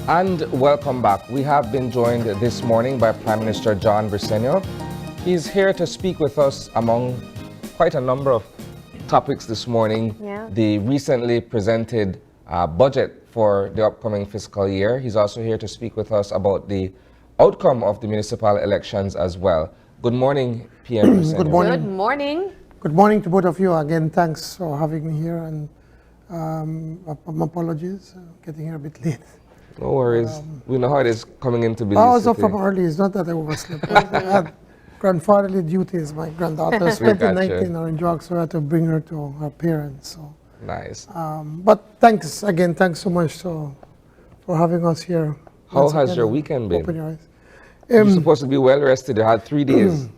And welcome back. We have been joined this morning by Prime Minister John Briceno. He's here to speak with us among quite a number of topics this morning. Yeah. The recently presented budget for the upcoming fiscal year. He's also here to speak with us about the outcome of the municipal elections as well. Good morning, PM Briceno. Good morning. Good morning. Good morning to both of you. Again, thanks for having me here, and apologies getting here a bit late. No worries. We know how it is coming into Belize I was up City. from early. It's not that I overslept. I had grandfatherly duties. My granddaughter spent the night in Orange Walk, so I had to bring her to her parents. So, Nice. but thanks again. Thanks so much for having us here. How once has again your and weekend been? Open your eyes. You're supposed to be well rested. You had 3 days.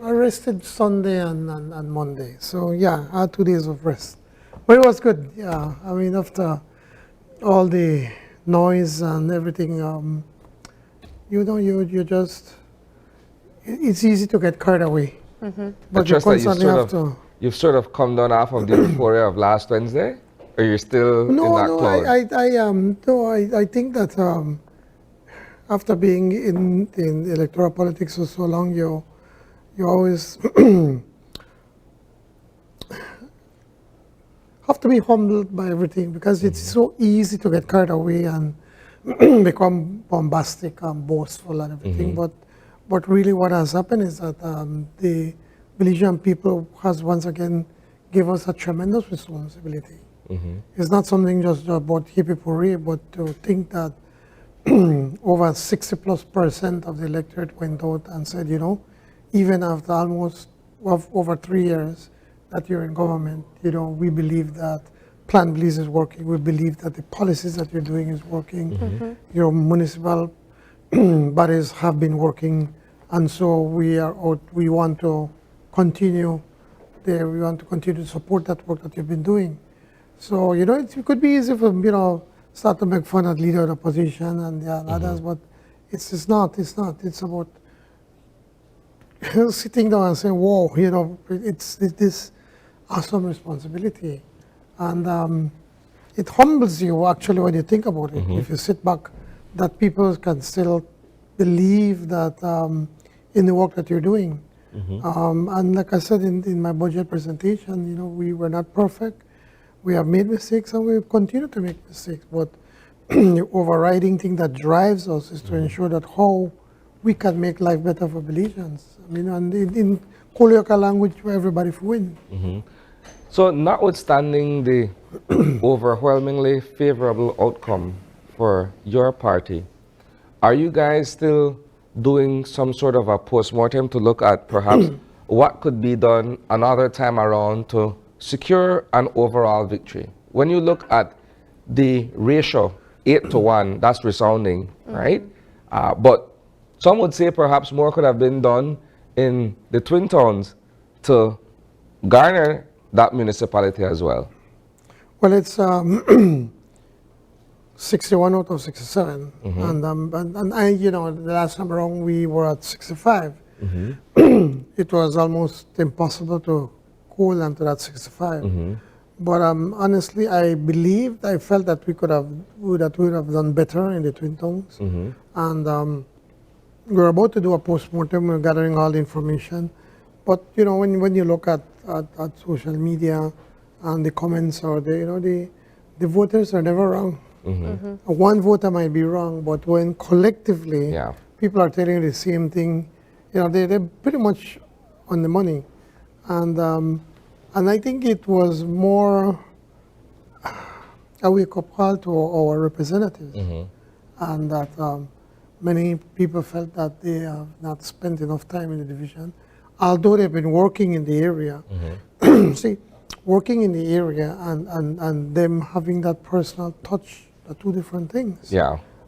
I rested Sunday and Monday. So yeah, I had 2 days of rest. But it was good. Yeah, I mean, after all the noise and everything, you just, it's easy to get carried away. But you Just that constantly have to. you've sort of come down off of the euphoria of last Wednesday? Or you're still in that cloud? I think that after being in electoral politics for so long, you always have to be humbled by everything, because it's so easy to get carried away and become bombastic and boastful and everything. But really what has happened is that the Belizean people has once again give us a tremendous responsibility. It's not something just about hippie-pourri, but to think that over 60+% of the electorate went out and said, even after almost over 3 years that you're in government, we believe that Plan Belize is working. We believe that the policies that you're doing is working. Your municipal bodies have been working, and so we are out. We want to continue there. We want to continue to support that work that you've been doing. So it could be easy for start to make fun of leader of the opposition and others, but it's not. It's about sitting down and saying, "Whoa, it's this awesome responsibility," and it humbles you actually when you think about it. If you sit back, that people can still believe that in the work that you're doing. And like I said in my budget presentation, we were not perfect. We have made mistakes and we continue to make mistakes, but the overriding thing that drives us is to ensure that how we can make life better for Belizeans. I mean, and in colloquial language, where everybody wins. So notwithstanding the overwhelmingly favorable outcome for your party, are you guys still doing some sort of a post-mortem to look at perhaps what could be done another time around to secure an overall victory? When you look at the ratio, 8-1, that's resounding, right? But some would say perhaps more could have been done in the Twin Towns to garner that municipality as well. Well, it's 61 out of 67, and I, the last time around we were at 65. It was almost impossible to cool into that 65. But honestly, I felt that we would have done better in the Twin Towns. And we're about to do a post-mortem. We're gathering all the information. But when you look at social media and the comments, or the voters are never wrong. One voter might be wrong, but when collectively people are telling you the same thing, they're pretty much on the money. And I think it was more a wake-up call to our representatives, and that many people felt that they have not spent enough time in the division, although they've been working in the area. See, working in the area and them having that personal touch are two different things.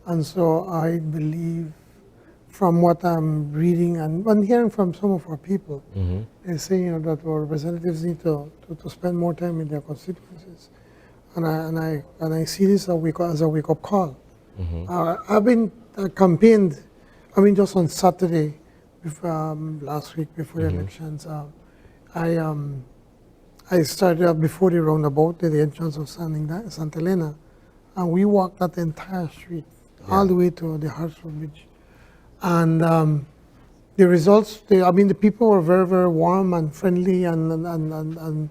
And so I believe, from what I'm reading and hearing from some of our people, they're saying that our representatives need to spend more time in their constituencies, and I see this as a wake-up call. I've been campaigned. I mean, just on Saturday, last week before the elections, I started before the roundabout at the entrance of Santa Elena. and we walked that entire street all the way to the Hartsfield Bridge. And the results, I mean, the people were very, very warm and friendly and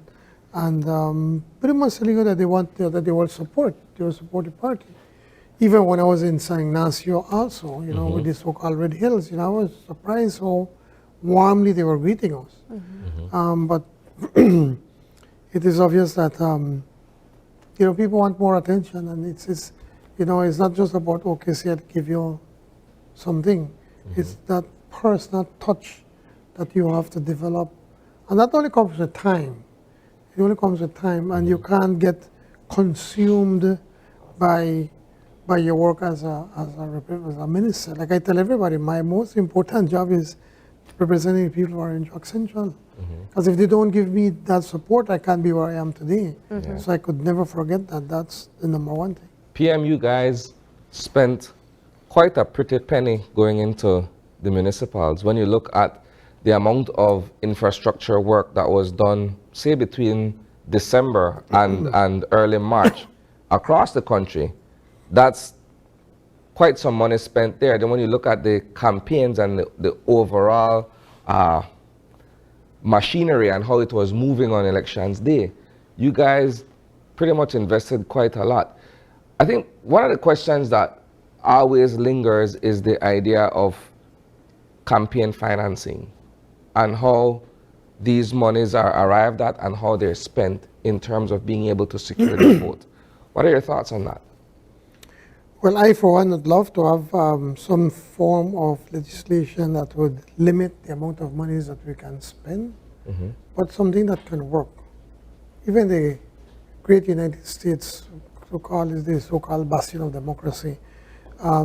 pretty much telling you that they want, that they will support the party. Even when I was in San Ignacio also, you know, with the so-called Red Hills, you know, I was surprised how warmly they were greeting us. But it is obvious that, you know, people want more attention, and it's you know, it's not just about, okay, see, I'd give you something. It's that personal touch that you have to develop. And that only comes with time. It only comes with time, and you can't get consumed by your work as a minister. Like I tell everybody, my most important job is representing people who are in Jock Central. Because if they don't give me that support, I can't be where I am today. So I could never forget that. That's the number one thing. PM, you guys spent quite a pretty penny going into the municipals. When you look at the amount of infrastructure work that was done, say between December and early March across the country, that's quite some money spent there. Then when you look at the campaigns and the overall machinery and how it was moving on elections day, you guys pretty much invested quite a lot. I think one of the questions that always lingers is the idea of campaign financing and how these monies are arrived at and how they're spent in terms of being able to secure the vote. What are your thoughts on that? Well, I, for one, would love to have some form of legislation that would limit the amount of monies that we can spend, but something that can work. Even the great United States, is the so-called bastion of democracy,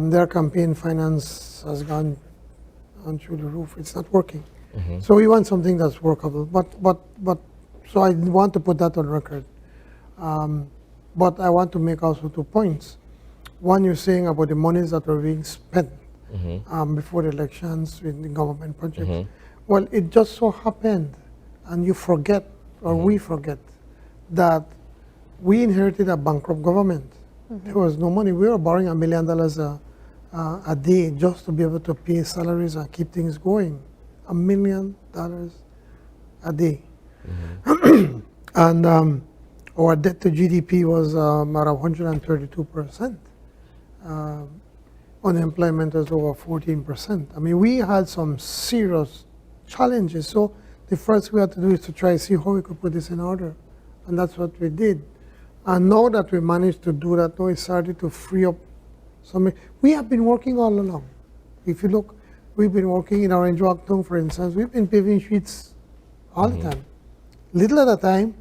their campaign finance has gone on through the roof. It's not working. So we want something that's workable. But so I want to put that on record. But I want to make also 2 points. One, you're saying about the monies that were being spent before the elections with the government projects. Well, it just so happened, and you forget, or we forget, that we inherited a bankrupt government. There was no money. We were borrowing $1 million a day just to be able to pay salaries and keep things going. $1 million a day. And our debt to GDP was around 132%. Unemployment was over 14%. I mean, we had some serious challenges. So the first we had to do is to try to see how we could put this in order. And that's what we did. And now that we managed to do that, now it started to free up some. We have been working all along. If you look, we've been working in Orange Walktown, for instance. We've been paving streets all the time. Little at a time.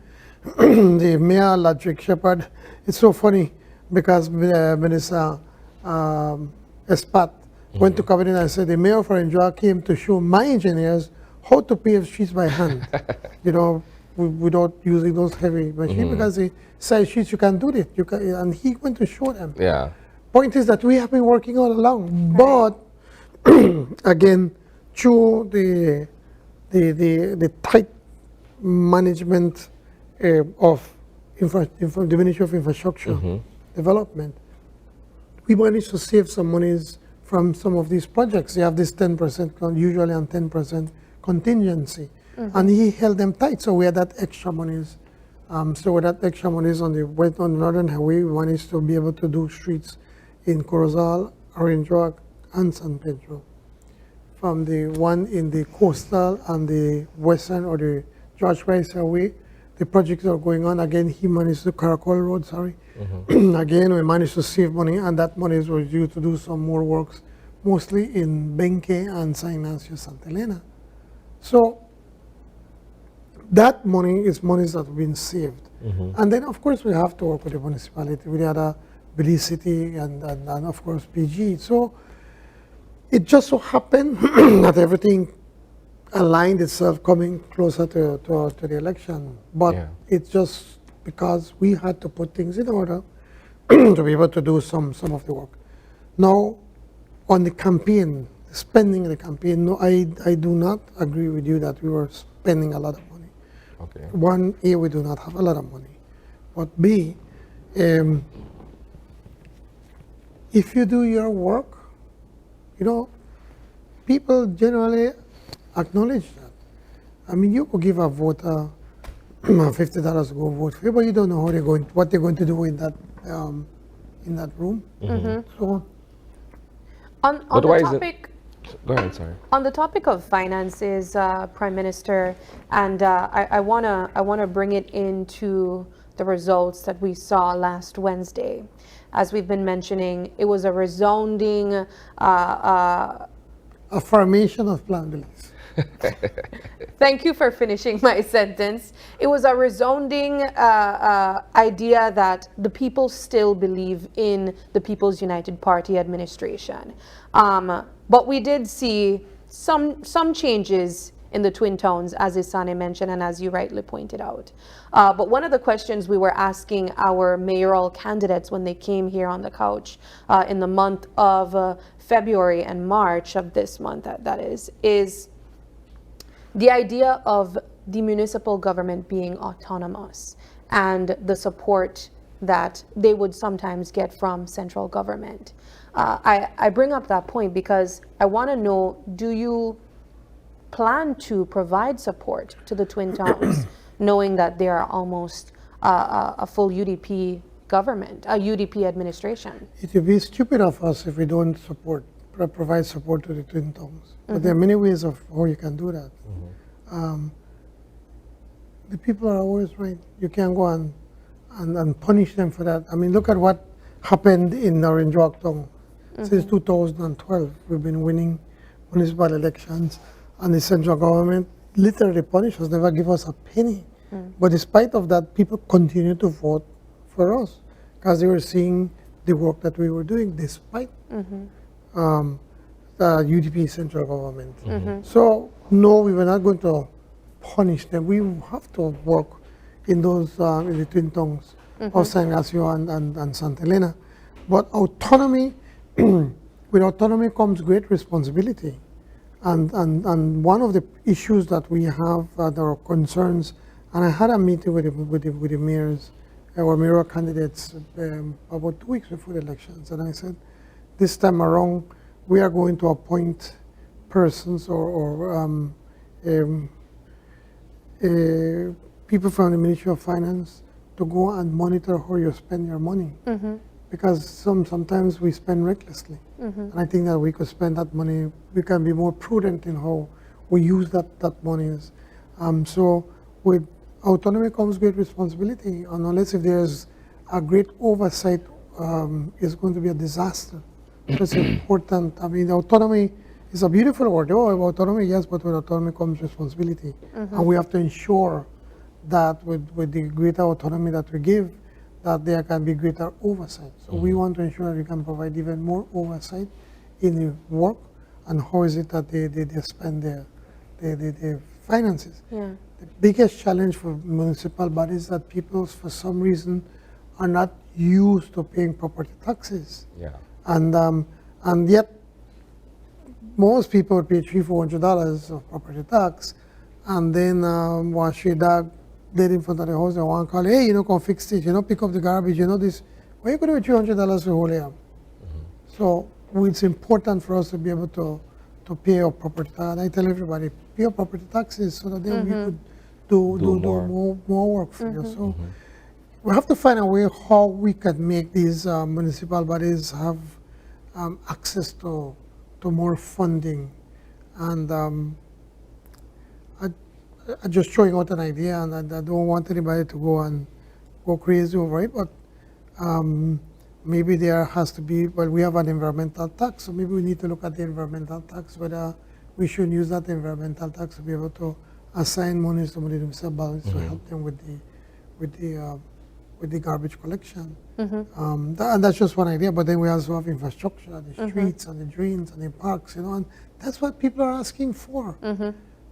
The mayor, Ladrick Shepherd, it's so funny because Minister Espat went to cabinet and said the mayor of Orange Walk came to show my engineers how to pave streets by hand, you know, without using those heavy machines, because the side streets you can do it. You can, and he went to show them. Yeah. Point is that we have been working all along, but again, through the tight management of the Ministry of Infrastructure Development, we managed to save some monies from some of these projects. They have this 10%, usually on 10% contingency, and he held them tight. So we had that extra monies. So with that extra monies on the Northern Highway, we managed to be able to do streets in Corozal, Orange Walk, and San Pedro. From the one in the coastal and the western, or the George Rice Highway, the projects are going on. Again, he managed to Caracol Road, Again, we managed to save money, and that money was used to do some more works, mostly in Benque and San Ignacio, Santa Elena. So that money is monies that have been saved. And then, of course, we have to work with the municipality, with the other Belize City, and of course, PG. So it just so happened that everything aligned itself coming closer to the election. But it's just because we had to put things in order to be able to do some of the work. Now, on the campaign, spending the campaign, no, I do not agree with you that we were spending a lot of money. Okay. One, A, we do not have a lot of money. But B, if you do your work, people generally acknowledge that. I mean, you could give a voter $50 to go vote for you, but you don't know what they're going to do in that room. So, On But the why is it- topic. Go ahead, sorry. On the topic of finances, Prime Minister, and I wanna bring it into the results that we saw last Wednesday. As we've been mentioning, it was a resounding affirmation of Plan Belize. Thank you for finishing my sentence. It was a resounding idea that the people still believe in the People's United Party administration. But we did see some changes in the Twin Towns, as Isane mentioned and as you rightly pointed out. But one of the questions we were asking our mayoral candidates when they came here on the couch in the month of February and March of this month, that is the idea of the municipal government being autonomous and the support that they would sometimes get from central government. I bring up that point because I want to know, do you plan to provide support to the Twin Towns, knowing that they are almost a full UDP government, a UDP administration? It would be stupid of us if we don't provide support to the Twin Towns. But there are many ways of how you can do that. The people are always right. You can't go and punish them for that. I mean, look at what happened in Orange Rocktown. Since 2012, we've been winning municipal elections, and the central government literally punished us, never give us a penny. But despite of that, people continue to vote for us because they were seeing the work that we were doing, despite the UDP central government. So no, we were not going to punish them. We have to work in those in the Twin Towns of San Ignacio and Santa Elena. But autonomy, with autonomy comes great responsibility. And one of the issues that we have that are concerns, and I had a meeting with the mayors, our mayoral candidates about 2 weeks before the elections, and I said, this time around, we are going to appoint persons or people from the Ministry of Finance to go and monitor how you spend your money. Because sometimes we spend recklessly. And I think that we could spend that money, we can be more prudent in how we use that money. So with autonomy comes great responsibility, and unless if there's a great oversight, it's going to be a disaster. So it's important. I mean, autonomy is a beautiful word. Oh, autonomy, yes, but with autonomy comes responsibility. And we have to ensure that with the greater autonomy that we give, that there can be greater oversight. So we want to ensure that we can provide even more oversight in the work and how is it that they spend their finances. Yeah. The biggest challenge for municipal bodies is that people, for some reason, are not used to paying property taxes. Yeah. And yet, most people pay $300-400 of property tax, and then once your dog dead in front of the house, they want to call, hey, come fix it, pick up the garbage, this. Why you going to do $300 for whole year? So it's important for us to be able to pay our property tax. And I tell everybody, pay your property taxes so that then we could do more work for you. So we have to find a way how we can make these municipal bodies have access to more funding. And I'm just throwing out an idea, and I don't want anybody to go crazy over it, but maybe there has to be, well, we have an environmental tax, so maybe we need to look at the environmental tax, whether we should use that environmental tax to be able to assign monies to municipalities to help them with the garbage collection. And that's just one idea, but then we also have infrastructure, the streets and the drains and the parks, and that's what people are asking for.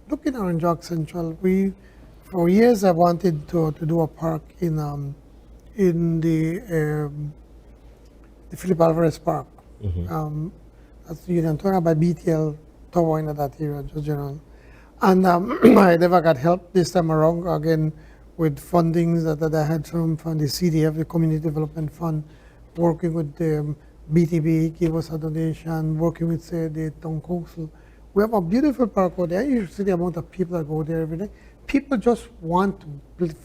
Look in Orange Rock Central. For years, I wanted to do a park in the Philip Alvarez Park. That's Union Tower by BTL Tower in that area, just general. And I never got help this time around again with fundings that I had from the CDF, the Community Development Fund, working with the BTB gave us a donation, working with the town council. We have a beautiful park out there. You see the amount of people that go there every day. People just want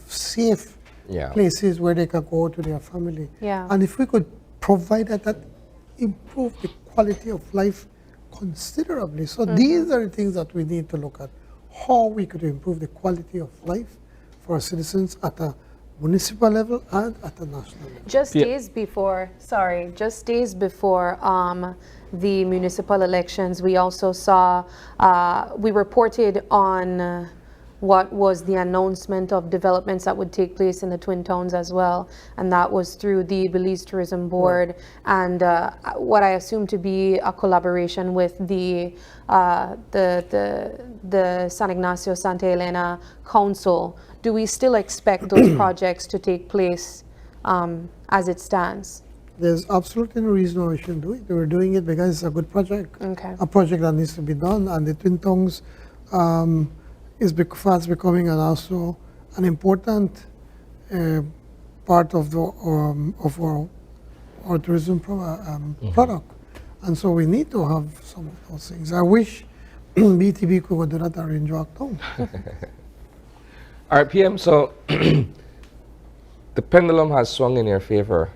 safe Yeah. places where they can go to their family. Yeah. And if we could provide that improve the quality of life considerably. So these are the things that we need to look at. How we could improve the quality of life for our citizens at a municipal level and at a national level. Just Yeah. days before, the municipal elections, we also saw, we reported on what was the announcement of developments that would take place in the Twin Towns as well, and that was through the Belize Tourism Board and what I assume to be a collaboration with the San Ignacio Santa Elena Council. Do we still expect those projects to take place as it stands? There's absolutely no reason why we shouldn't do it. We're doing it because it's a good project. Okay. A project that needs to be done, and the Twin Tongues is fast becoming also an important part of our tourism product. And so we need to have some of those things. I wish BTB could do that at Range Rock Town. All right, PM, so the pendulum has swung in your favor.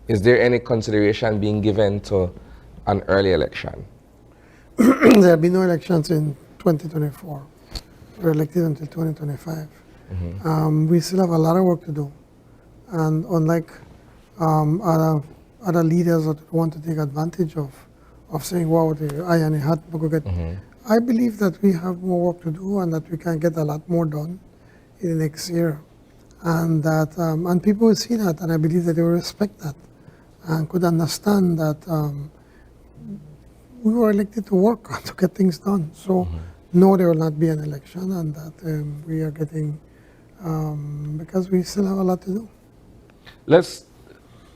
Is there any consideration being given to an early election? There have been no elections in 2024. We're elected until 2025. We still have a lot of work to do. And unlike other leaders that want to take advantage of saying, wow, the eye and a hat, I believe that we have more work to do and that we can get a lot more done in the next year. And that and people will see that, and I believe that they will respect that and could understand that we were elected to work to get things done. So no, there will not be an election, and that we are getting, because we still have a lot to do. Let's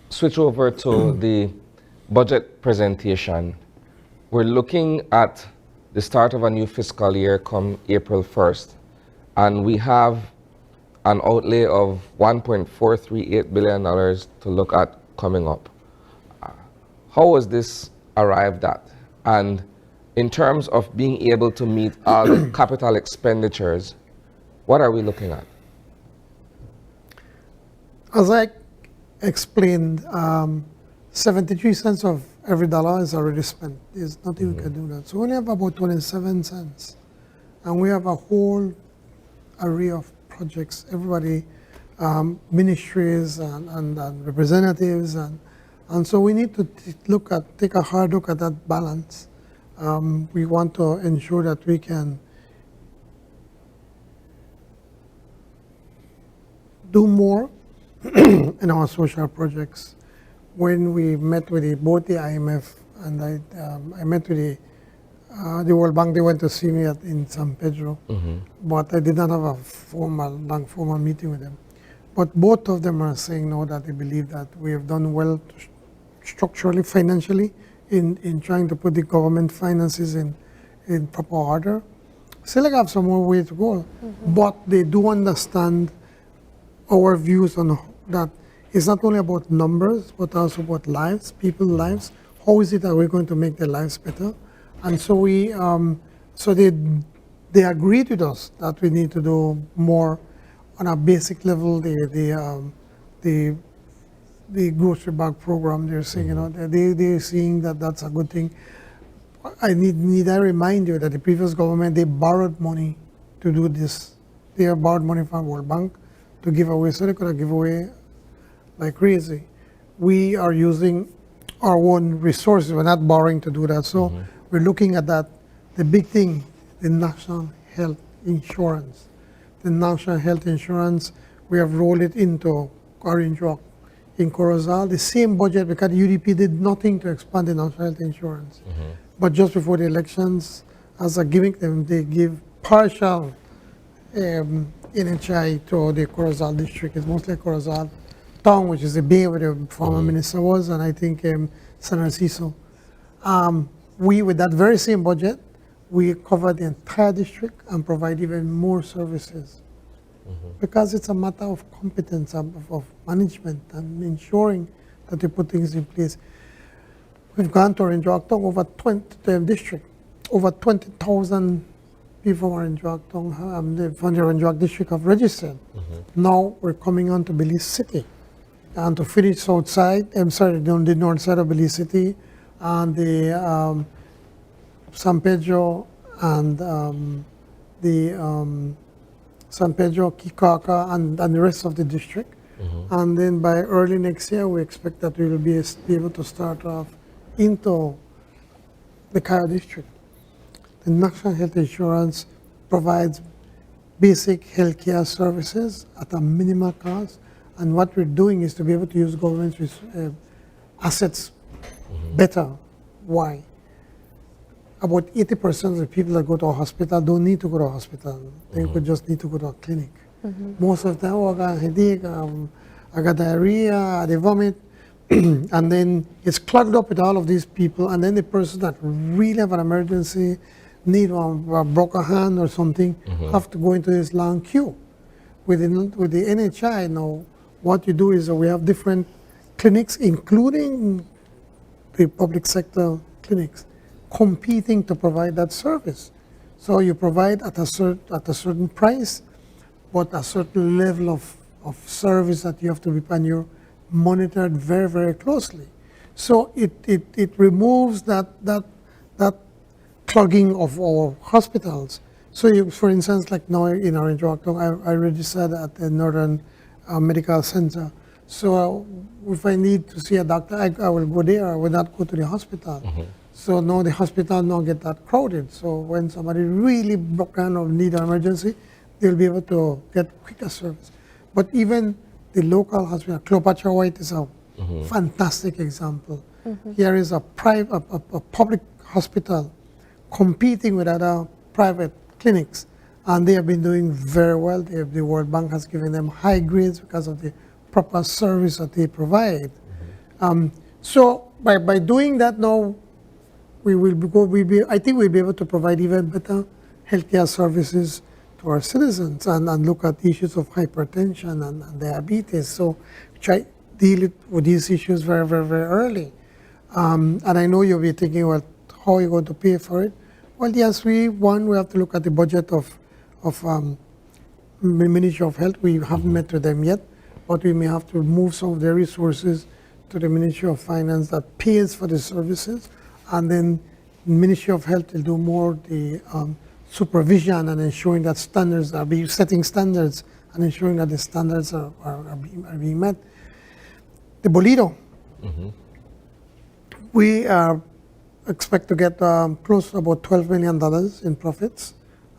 switch over to the budget presentation. We're looking at the start of a new fiscal year come April 1st, and we have an outlay of $1.438 billion to look at coming up. How was this arrived at? And in terms of being able to meet all the capital expenditures, what are we looking at? As I explained, 73 cents of every dollar is already spent. There's nothing we can do that. So we only have about 27 cents. And we have a whole array of projects, everybody, ministries and representatives. And so we need to take a hard look at that balance. We want to ensure that we can do more in our social projects. When we met with both the IMF and I met with the World Bank, they went to see me in San Pedro, but I did not have a formal meeting with them. But both of them are saying now that they believe that we have done well structurally, financially, in trying to put the government finances in proper order. Still have some more way to go, but they do understand our views on that. It's not only about numbers, but also about lives, people's lives. How is it that we're going to make their lives better? And so they agreed with us that we need to do more on a basic level. The grocery bag program, they're saying, they're seeing that that's a good thing. I remind you that the previous government, they borrowed money to do this. They borrowed money from World Bank to give away, so they could give away like crazy. We are using our own resources. We're not borrowing to do that. So we're looking at that. The big thing, the national health insurance. The national health insurance, we have rolled it into Orange Rock in Corozal. The same budget, because the UDP did nothing to expand the national health insurance. But just before the elections, as a gimmick, they give partial NHI to the Corozal district. It's mostly Corozal town, which is the bay where the former minister was, and I think San Narciso. We, with that very same budget, we cover the entire district and provide even more services. Because it's a matter of competence, of management, and ensuring that you put things in place. We've gone to Rinjawtong, over 20, the district, over 20,000 people were in Rinjawtong, from the Rinjawtong district have registered. Now we're coming on to Belize City. And to finish outside, the north side of Belize City, and the San Pedro and San Pedro, Kikaka, and the rest of the district. And then by early next year, we expect that we will be able to start off into the Kaya district. The National Health Insurance provides basic healthcare services at a minimal cost. And what we're doing is to be able to use government assets better. Why? About 80% of the people that go to a hospital don't need to go to a hospital. They could just need to go to a clinic. Most of them, I got a headache, I got diarrhea, they vomit, and then it's clogged up with all of these people, and then the person that really have an emergency, need a broken hand or something, have to go into this long queue. With the NHI now, what you do is we have different clinics, including the public sector clinics, competing to provide that service. So you provide at a certain price, but a certain level of service that you have to be, and you're monitored very, very closely. So it removes that clogging of our hospitals. So you, for instance, like now in our Rinjawtong, I registered at the Northern Medical Center. So if I need to see a doctor, I will go there. I will not go to the hospital. So now the hospital now get that crowded. So when somebody really broken or need an emergency, they'll be able to get quicker service. But even the local hospital, Cleopatra White is a fantastic example. Here is a public hospital competing with other private clinics, and they have been doing very well. The World Bank has given them high grades because of the proper service that they provide. So by doing that now, I think we'll be able to provide even better healthcare services to our citizens and look at issues of hypertension and diabetes. So try deal with these issues very, very, very early. And I know you'll be thinking, well, how are you going to pay for it? Well, yes, we have to look at the budget of the Ministry of Health. We haven't met with them yet, but we may have to move some of their resources to the Ministry of Finance that pays for the services, and then the Ministry of Health will do more the supervision and ensuring that standards are setting standards and ensuring that the standards are being met. The Bolido, we expect to get close to about $12 million in profits,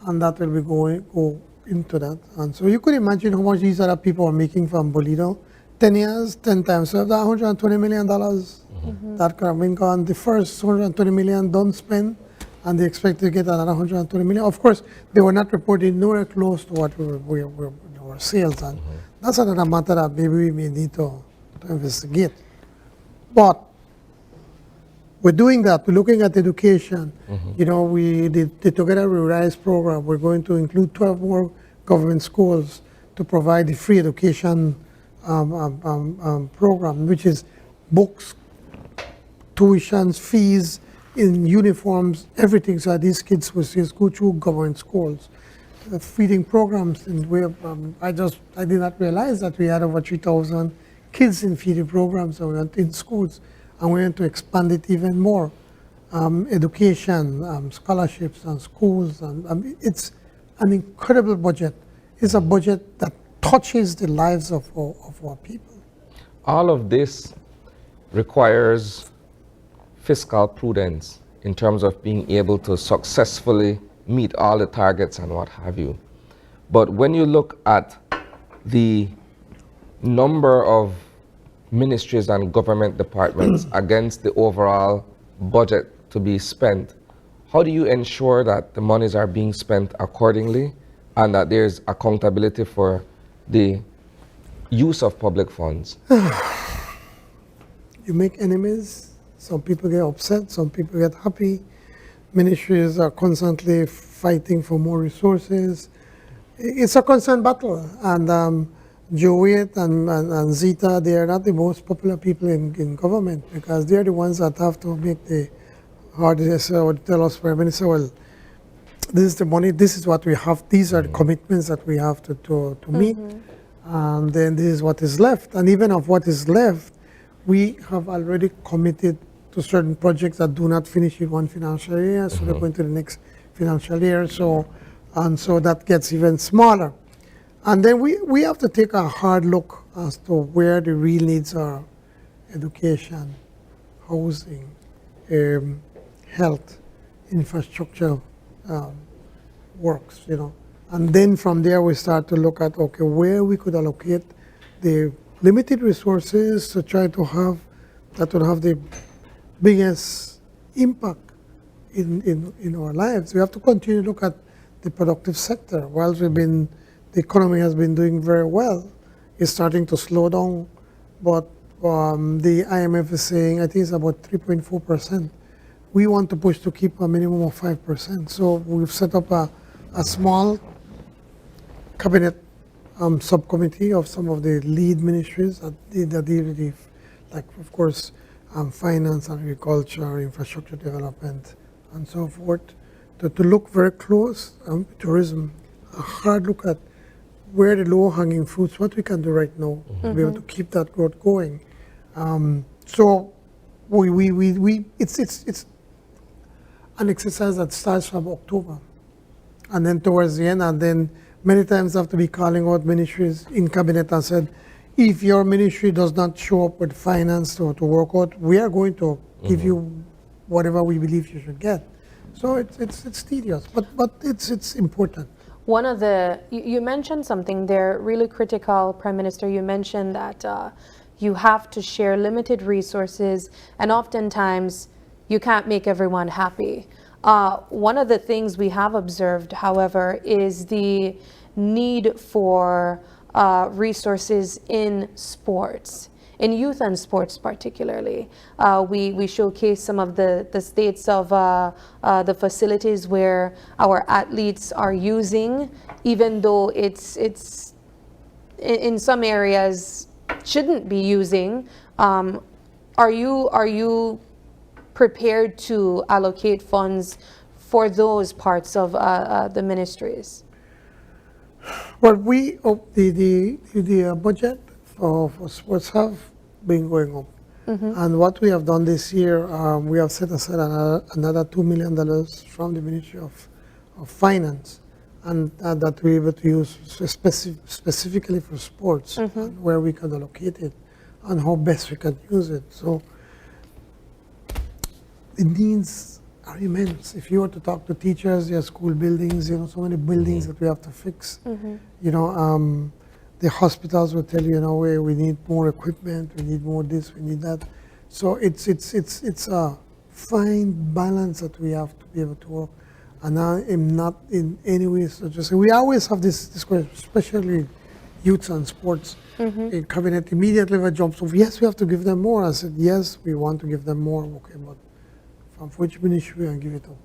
and that will be go into that. And so you could imagine how much these other people are making from Bolido. 10 years, 10 times, so that's $120 million that could have been gone. The first $120 million don't spend, and they expect to get another $120 million. Of course, they were not reported nowhere close to what our sales, and that's another matter that maybe we may need to investigate. But we're doing that. We're looking at education. You know, the Together We Rise program, we're going to include 12 more government schools to provide the free education program, which is books, tuitions, fees, in uniforms, everything, so that these kids will go through government schools. Feeding programs, and I did not realize that we had over 3,000 kids in feeding programs in schools, and we want to expand it even more. Education, scholarships, and schools, and it's an incredible budget. It's a budget that touches the lives of our people. All of this requires fiscal prudence in terms of being able to successfully meet all the targets and what have you. But when you look at the number of ministries and government departments against the overall budget to be spent, how do you ensure that the monies are being spent accordingly and that there's accountability for the use of public funds? You make enemies. Some people get upset, some people get happy. Ministries are constantly fighting for more resources. It's a constant battle, and Joey and Zita, they are not the most popular people in government because they are the ones that have to make the hardest or tell us, Prime Minister, well, this is the money, this is what we have, these are the commitments that we have to meet, and then this is what is left. And even of what is left, we have already committed to certain projects that do not finish in one financial year, so they're going to the next financial year, so that gets even smaller. And then we have to take a hard look as to where the real needs are: education, housing, health, infrastructure works, And then from there we start to look at, okay, where we could allocate the limited resources to try to have, that would have the biggest impact in our lives. We have to continue to look at the productive sector. Whilst the economy has been doing very well, it's starting to slow down, but the IMF is saying, I think it's about 3.4%. We want to push to keep a minimum of 5%. So we've set up a small cabinet subcommittee of some of the lead ministries that deal with, like, of course, finance, agriculture, infrastructure development, and so forth, to look very close, tourism, a hard look at where the low-hanging fruits, what we can do right now to be able to keep that growth going. So it's an exercise that starts from October, and then towards the end, and then many times I have to be calling out ministries in cabinet and said, if your ministry does not show up with finance to work out, we are going to give you whatever we believe you should get. So it's tedious, but it's important. One of you mentioned something there really critical, Prime Minister. You mentioned that you have to share limited resources, and oftentimes you can't make everyone happy. One of the things we have observed, however, is the need for resources in sports, in youth and sports particularly. We showcase some of the states of the facilities where our athletes are using, even though it's in some areas shouldn't be using. Are you prepared to allocate funds for those parts of the ministries? Well, the budget for sports have been going up. And what we have done this year, we have set aside another $2 million from the Ministry of Finance, and that we're able to use specifically for sports, and where we can allocate it and how best we can use it. So the needs are immense. If you were to talk to teachers, their school buildings, so many buildings that we have to fix. The hospitals will tell you, we need more equipment, we need more this, we need that. So it's a fine balance that we have to be able to work. And I am not in any way suggesting. We always have this question, especially youth and sports. In cabinet immediately jumps off, yes, we have to give them more. I said, yes, we want to give them more. Okay, but from which ministry and give it up?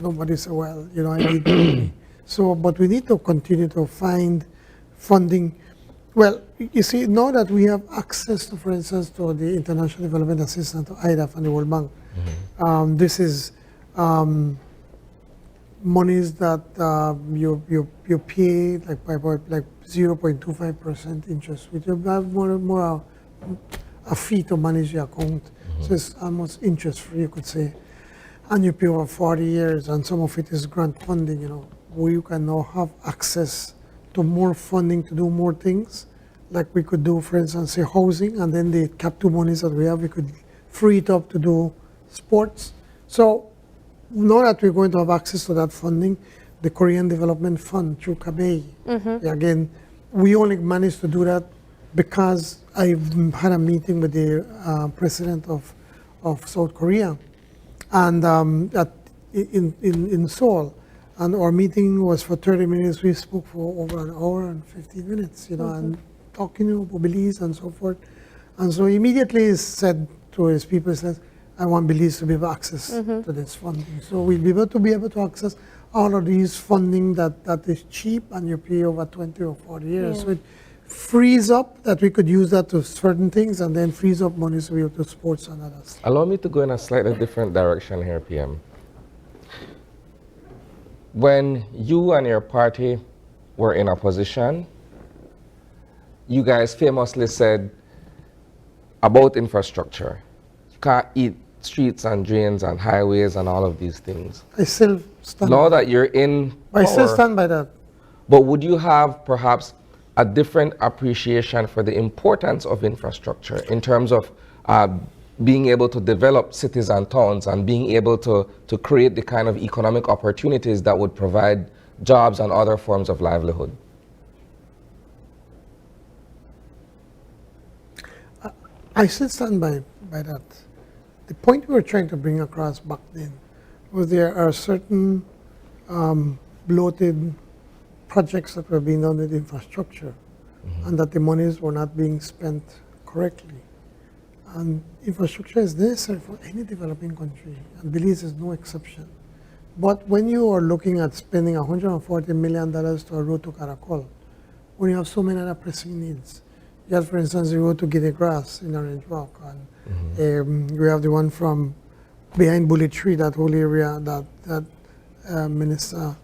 Nobody said, well, I need money. So, but we need to continue to find funding. Well, you see, now that we have access to, for instance, to the International Development Assistance, to IDAF and the World Bank, this is monies that you pay like by like 0.25% interest, which you have more a fee to manage the account. So it's almost interest free, you could say, and you pay over 40 years, and some of it is grant funding. Where you can now have access to more funding to do more things, like we could do, for instance, say housing, and then the Cap 2 monies that we have, we could free it up to do sports. So now that we're going to have access to that funding, the Korean Development Fund through KABEI, again, we only managed to do that because I had a meeting with the president of South Korea, and in Seoul. And our meeting was for 30 minutes. We spoke for over an hour and 15 minutes, and talking about Belize and so forth. And so immediately he said to his people, he said, I want Belize to be able access to this funding. So we'll be able to access all of these funding that is cheap, and you pay over 20 or 40 years. So it frees up, that we could use that to certain things, and then frees up money so we have to sports and others. Allow me to go in a slightly different direction here, PM. When you and your party were in opposition, you guys famously said about infrastructure, you can't eat streets and drains and highways and all of these things. I still stand Now by that you're in I still power, stand by that. but would you have perhaps a different appreciation for the importance of infrastructure in terms of being able to develop cities and towns and being able to create the kind of economic opportunities that would provide jobs and other forms of livelihood? I still stand by that. The point we were trying to bring across back then was there are certain bloated projects that were being done with infrastructure, and that the monies were not being spent correctly. And infrastructure is necessary for any developing country, and Belize is no exception. But when you are looking at spending $140 million to a road to Caracol, when you have so many other pressing needs, you have, for instance, the road to Guinea Grass in Orange Walk, and we have the one from behind Bullet Tree, that whole area that Minister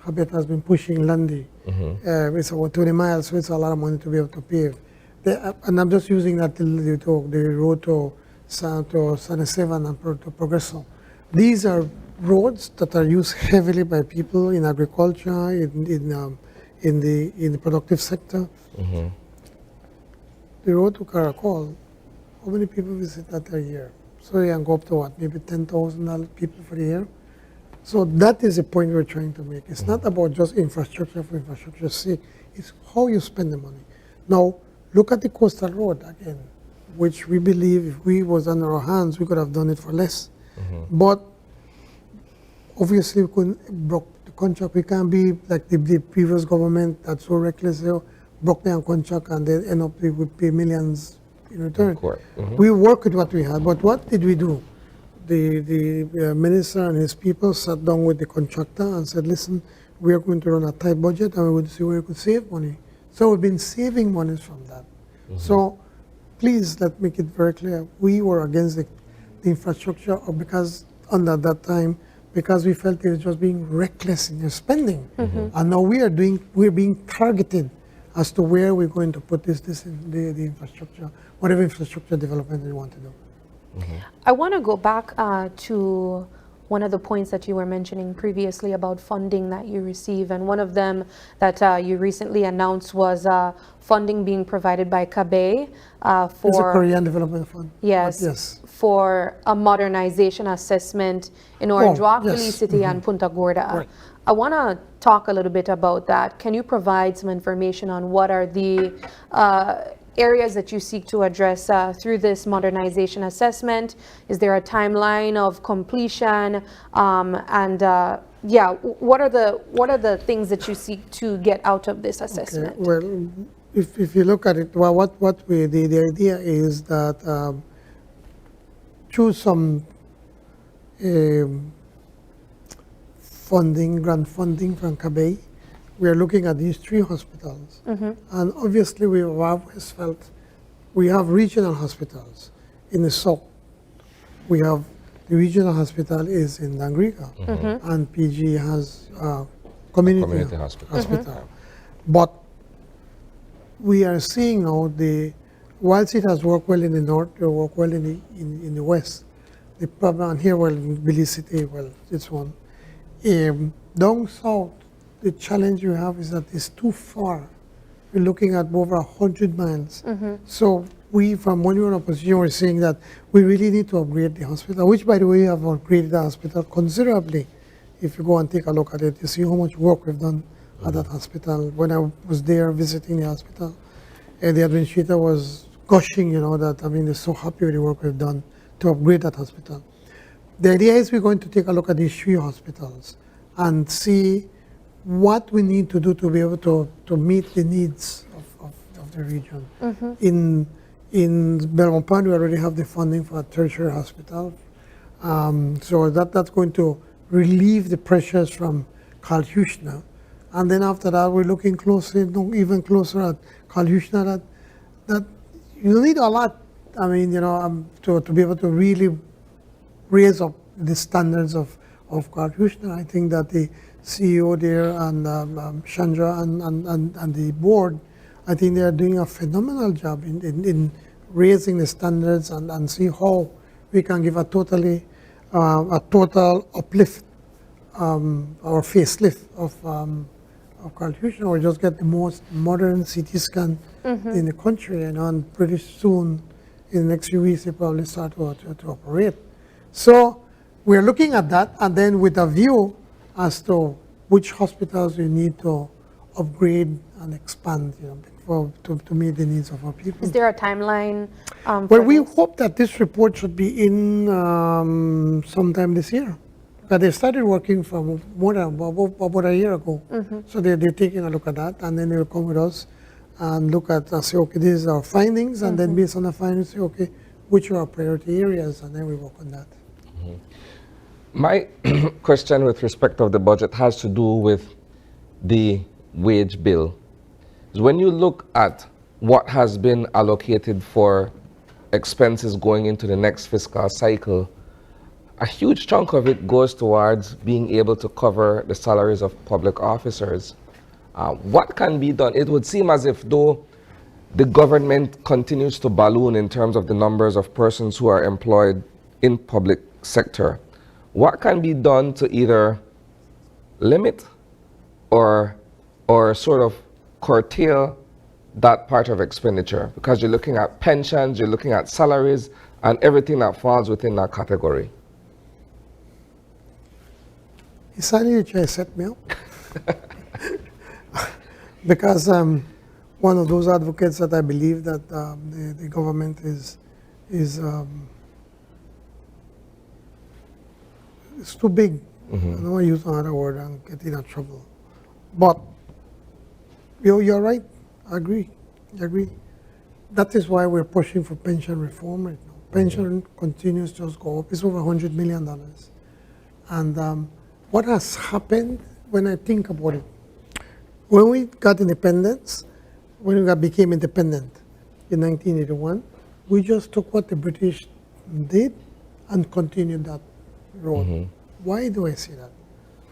Habet has been pushing Lundy. It's about 20 miles, so it's a lot of money to be able to pave. And I'm just using that the road to San Esteban and to Progreso. These are roads that are used heavily by people in agriculture, in the productive sector. The road to Caracol, how many people visit that a year? So you can go up to what, maybe 10,000 people for the year? So that is the point we're trying to make. It's not about just infrastructure for infrastructure's sake. It's how you spend the money. Now, look at the coastal road again, which we believe if we was under our hands, we could have done it for less. But obviously, we couldn't broke the contract. We can't be like the previous government that's so reckless, broke their contract and they end up with pay millions in return. We worked with what we had, but what did we do? The minister and his people sat down with the contractor and said, listen, we are going to run a tight budget and we're going to see where we could save money. So we've been saving monies from that. So please, let's make it very clear. We were against the infrastructure because under that time, because we felt it was just being reckless in your spending. And now we're being targeted as to where we're going to put this in the infrastructure, whatever infrastructure development we want to do. I want to go back to one of the points that you were mentioning previously about funding that you receive, and one of them that you recently announced was funding being provided by CABE for It's a Korean Development Fund. Yes, for a modernization assessment in Orange Walk, Belize City, and Punta Gorda. Right. I want to talk a little bit about that. Can you provide some information on what are the areas that you seek to address through this modernization assessment? Is there a timeline of completion? What are the things that you seek to get out of this assessment? Okay. Well, if you look at it, well, the idea is that through some grant funding from CABE, we are looking at these 3 hospitals. And obviously we have always felt we have regional hospitals in the south. We have the regional hospital is in Dangriga, and PG has community hospital. But we are seeing now whilst it has worked well in the north, it worked well in the west. The problem, and here, well, in Belize City, well, it's one. Down south, the challenge you have is that it's too far. We're looking at over 100 miles. So we, from when we were in opposition, were saying that we really need to upgrade the hospital, which, by the way, we have upgraded the hospital considerably. If you go and take a look at it, you see how much work we've done at that hospital. When I was there visiting the hospital, the administrator was gushing, that, they're so happy with the work we've done to upgrade that hospital. The idea is we're going to take a look at these 3 hospitals and see what we need to do to be able to meet the needs of the region. In Belmont Pond, we already have the funding for a tertiary hospital. So that's going to relieve the pressures from Carl Huchner And then after that, we're looking closely, even closer at Kalyushna, that you need a lot. I mean, to be able to really raise up the standards of Kalyushna. I think that the CEO there and Chandra and the board, I think they are doing a phenomenal job in raising the standards and see how we can give a total uplift or facelift of Kalyushna, or just get the most modern CT scan in the country, and pretty soon, in the next few weeks, they probably start to operate. So we're looking at that, and then with a view as to which hospitals we need to upgrade and expand, to meet the needs of our people. Is there a timeline? Well, we hope that this report should be in sometime this year. But they started working from about a year ago. So they're taking a look at that, and then they'll come with us and look at, say, okay, these are our findings, and then based on the findings, say, okay, which are our priority areas, and then we work on that. My question with respect of the budget has to do with the wage bill. When you look at what has been allocated for expenses going into the next fiscal cycle, a huge chunk of it goes towards being able to cover the salaries of public officers. What can be done? It would seem as if though the government continues to balloon in terms of the numbers of persons who are employed in public sector. What can be done to either limit or sort of curtail that part of expenditure? Because you're looking at pensions, you're looking at salaries, and everything that falls within that category. It's funny you try to set me up. Because one of those advocates that I believe that the government is it's too big. I don't want to use another word and get in trouble. But you're right. I agree. That is why we're pushing for pension reform right now. Pension continues to just go up. It's over $100 million. And what has happened, when I think about it, when we got independence, when we became independent in 1981, we just took what the British did and continued that road. Why do I say that?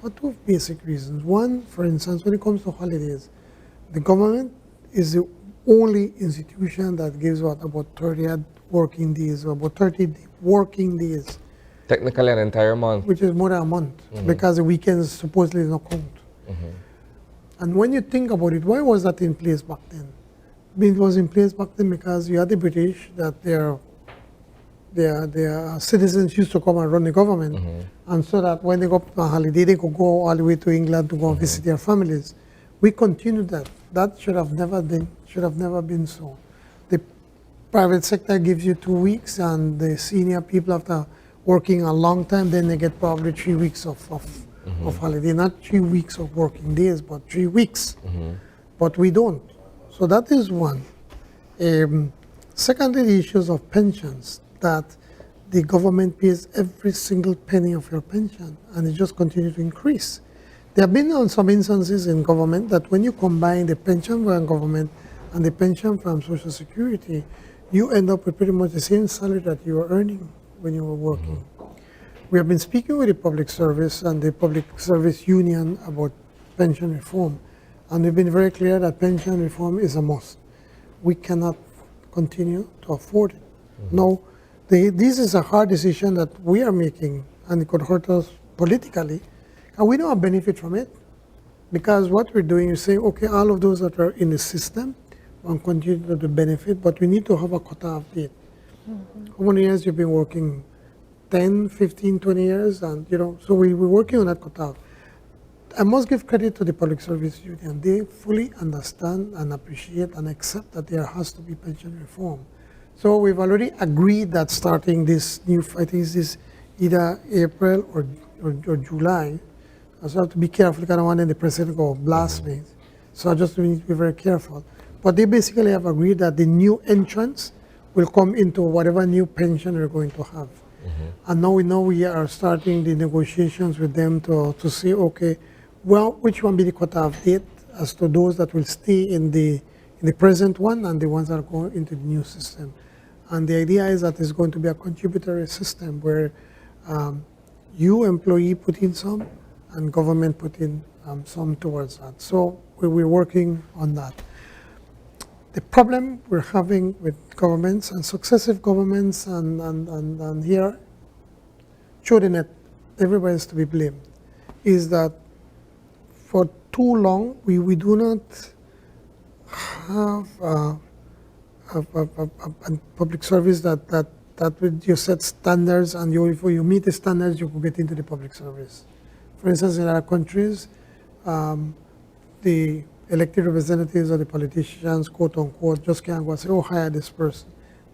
For two basic reasons. One, for instance, when it comes to holidays, the government is the only institution that gives about 30 working days, or about 30 working days. Technically an entire month. Which is more than a month, because the weekends supposedly do not count. And when you think about it, why was that in place back then? It was in place back then because you had the British, that their citizens used to come and run the government, and so that when they go on holiday, they could go all the way to England to go and visit their families. We continued that. That should have never been so. The private sector gives you 2 weeks, and the senior people, after working a long time, then they get probably 3 weeks of holiday. Not 3 weeks of working days, but 3 weeks. But we don't. So that is one. Secondly, the issues of pensions, that the government pays every single penny of your pension, and it just continues to increase. There have been some instances in government that when you combine the pension from government and the pension from Social Security, you end up with pretty much the same salary that you were earning when you were working. We have been speaking with the public service and the public service union about pension reform, and we've been very clear that pension reform is a must. We cannot continue to afford it. Now, this is a hard decision that we are making, and it could hurt us politically, and we don't benefit from it, because what we're doing is saying, okay, all of those that are in the system will continue to benefit, but we need to have a cutoff date. How many years you've been working? 10, 15, 20 years, and so we're working on that cutoff. I must give credit to the Public Service Union. They fully understand and appreciate and accept that there has to be pension reform. So we've already agreed that starting this new, I think it's either April or July. So I have to be careful, because I don't want the president to go blast me. So I just need to be very careful. But they basically have agreed that the new entrants will come into whatever new pension we're going to have. And now we know we are starting the negotiations with them to see, okay, Well, which one be the cutoff date as to those that will stay in the present one and the ones that are going into the new system? And the idea is that it's going to be a contributory system where you employee put in some and government put in some towards that. So we're working on that. The problem we're having with governments and successive governments and here, showing that everybody's to be blamed, is that for too long we do not have a public service that you set standards, and if you meet the standards, you can get into the public service. For instance, in other countries, the elected representatives or the politicians, quote unquote, just can't go and say, oh, hire this person.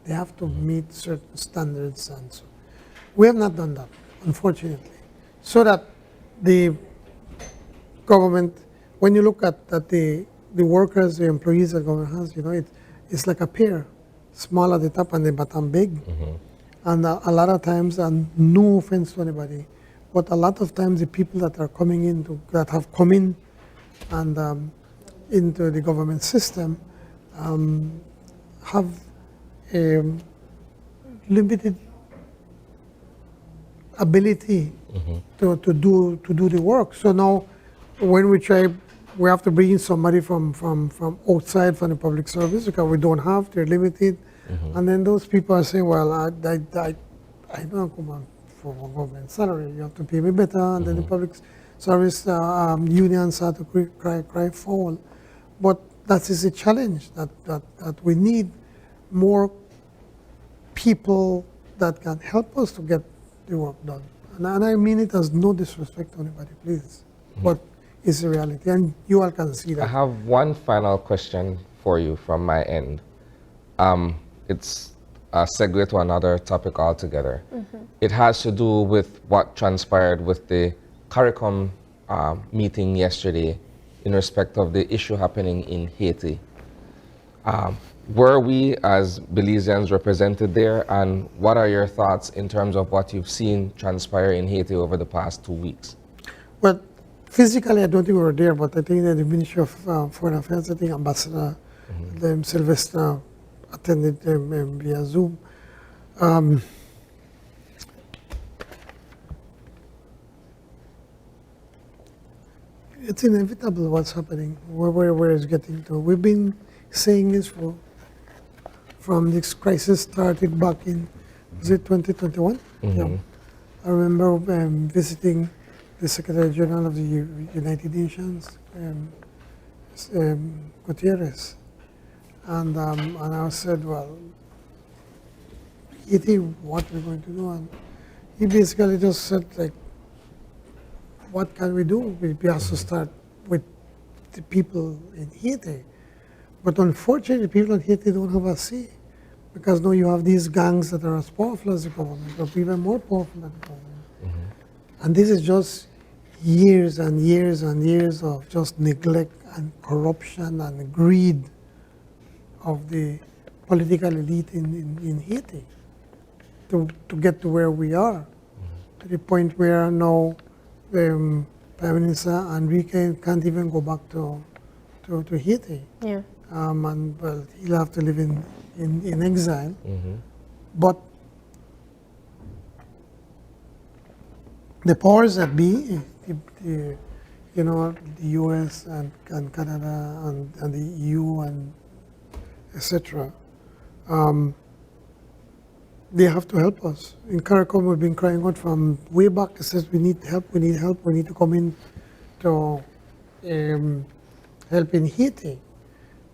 They have to meet certain standards, and so we have not done that, unfortunately. So that the government, when you look at the workers, the employees that government has, it's like a pear, small at the top and the bottom big. And a lot of times, and no offense to anybody, but a lot of times the people that are coming in, that have come in and into the government system have a limited ability to do the work. So now, when we have to bring in somebody from outside from the public service because we don't have, they're limited. And then those people are saying, well, I don't come on for a government salary, you have to pay me better. And then the public service unions start to cry foul. But that is a challenge, that we need more people that can help us to get the work done. And I mean it as no disrespect to anybody, please. But it's a reality, and you all can see that. I have one final question for you from my end. It's a segue to another topic altogether. It has to do with what transpired with the CARICOM meeting yesterday in respect of the issue happening in Haiti. Were we as Belizeans represented there, and what are your thoughts in terms of what you've seen transpire in Haiti over the past 2 weeks? Well, physically, I don't think we were there, but I think that the Ministry of Foreign Affairs, I think Ambassador Sylvester attended via Zoom. It's inevitable what's happening, where it's getting to. We've been saying this from this crisis started back in, was it 2021? Yeah. I remember visiting the Secretary General of the United Nations, Gutierrez, and I said, well, Haiti, what are we going to do? And he basically just said, like, what can we do? We have to start with the people in Haiti. But unfortunately, people in Haiti don't have a say, because now you have these gangs that are as powerful as the government, or even more powerful than the government. And this is just years and years and years of just neglect and corruption and greed of the political elite in Haiti to get to where we are, to the point where now Prime Minister Enrique can't even go back to Haiti. Yeah. And well, he'll have to live in exile. But the powers that be, the US and Canada and the EU and etc., they have to help us. In CARICOM, we've been crying out from way back. It says we need help, we need to come in to help in Haiti.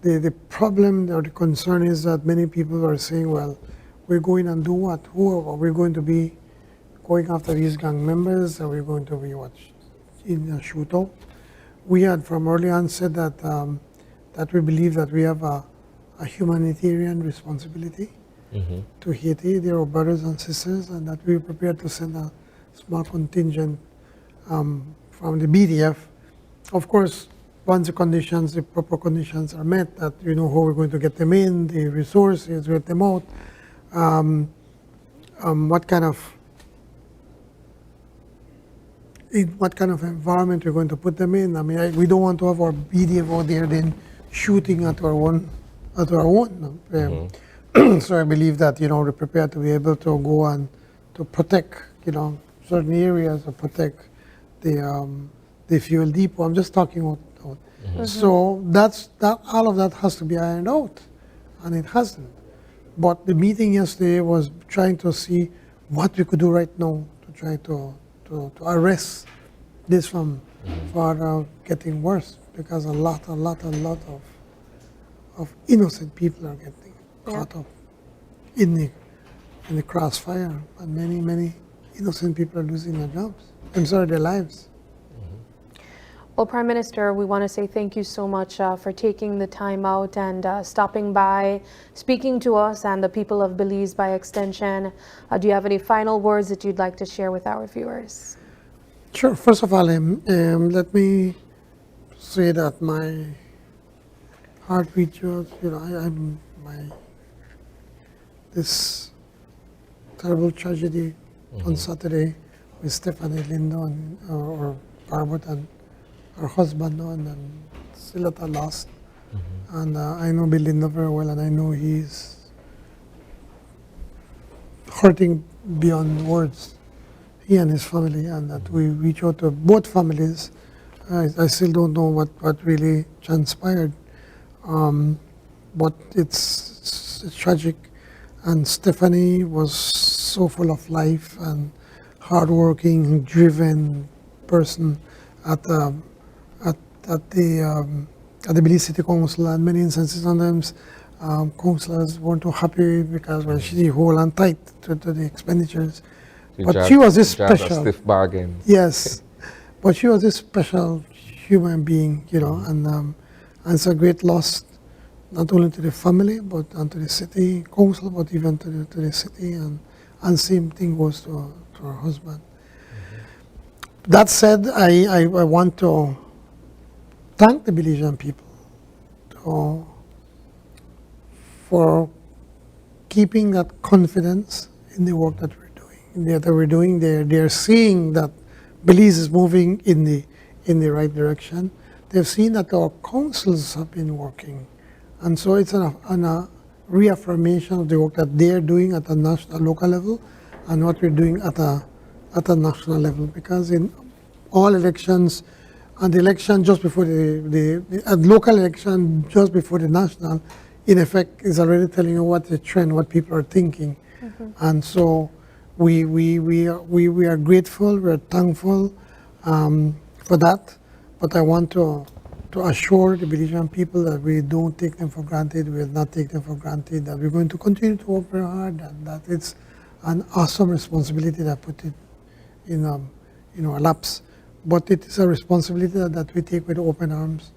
The problem or the concern is that many people are saying, well, we're going and do what? Who are we going to be going after these gang members? Are we going to be in a shootout? We had from early on said that that we believe that we have a humanitarian responsibility to Haiti. They are our brothers and sisters, and that we're prepared to send a small contingent from the BDF. Of course, once the proper conditions are met, that you know how we're going to get them in, the resources, get them out, what kind of in what kind of environment we're going to put them in. I mean, we don't want to have our BDF out there then shooting at our own. No? So I believe that, we're prepared to be able to go and to protect, certain areas, or protect the fuel depot. I'm just talking about. So all of that has to be ironed out, and it hasn't. But the meeting yesterday was trying to see what we could do right now to try to arrest this from further getting worse, because a lot of innocent people are getting caught up in the crossfire, and many innocent people are losing their jobs. Their lives. Well, Prime Minister, we want to say thank you so much for taking the time out and stopping by, speaking to us and the people of Belize by extension. Do you have any final words that you'd like to share with our viewers? Sure. First of all, let me say that my heart reaches, this terrible tragedy on Saturday with Stephanie Lindo or Barbot and her husband, and still at a loss. And I know Belinda very well, and I know he's hurting beyond words, he and his family, and that we reach out to both families. I still don't know what really transpired, but it's tragic. And Stephanie was so full of life and hardworking, driven person at the Belize City Council, and many instances sometimes councillors weren't too happy because she hold on tight to the expenditures. But she was this special. Stiff bargain. Yes, but she was this special human being, and it's a great loss, not only to the family, but and to the city council, but even to the city, and same thing goes to her husband. That said, I want to thank the Belizean people for keeping that confidence in the work that we're doing. They're seeing that Belize is moving in the right direction. They've seen that our councils have been working, and so it's a reaffirmation of the work that they're doing at a local level, and what we're doing at a national level. Because in all elections, and the election just before the local election just before the national, in effect, is already telling you what the trend, what people are thinking, and so we are grateful, we're thankful for that. But I want to assure the Belizean people that we don't take them for granted. We will not take them for granted. That we're going to continue to work very hard, and that it's an awesome responsibility that put it in our laps. But it is a responsibility that we take with open arms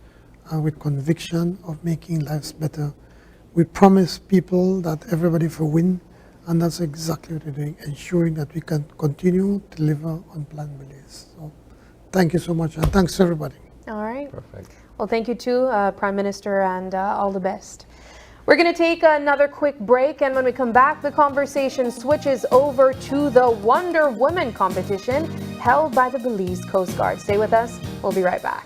and with conviction of making lives better. We promise people that everybody will win, and that's exactly what we're doing, ensuring that we can continue to deliver on Plan Belize. So thank you so much, and thanks to everybody. All right. Perfect. Well, thank you too, Prime Minister, and all the best. We're going to take another quick break, and when we come back, the conversation switches over to the Wonder Woman competition held by the Belize Coast Guard. Stay with us. We'll be right back.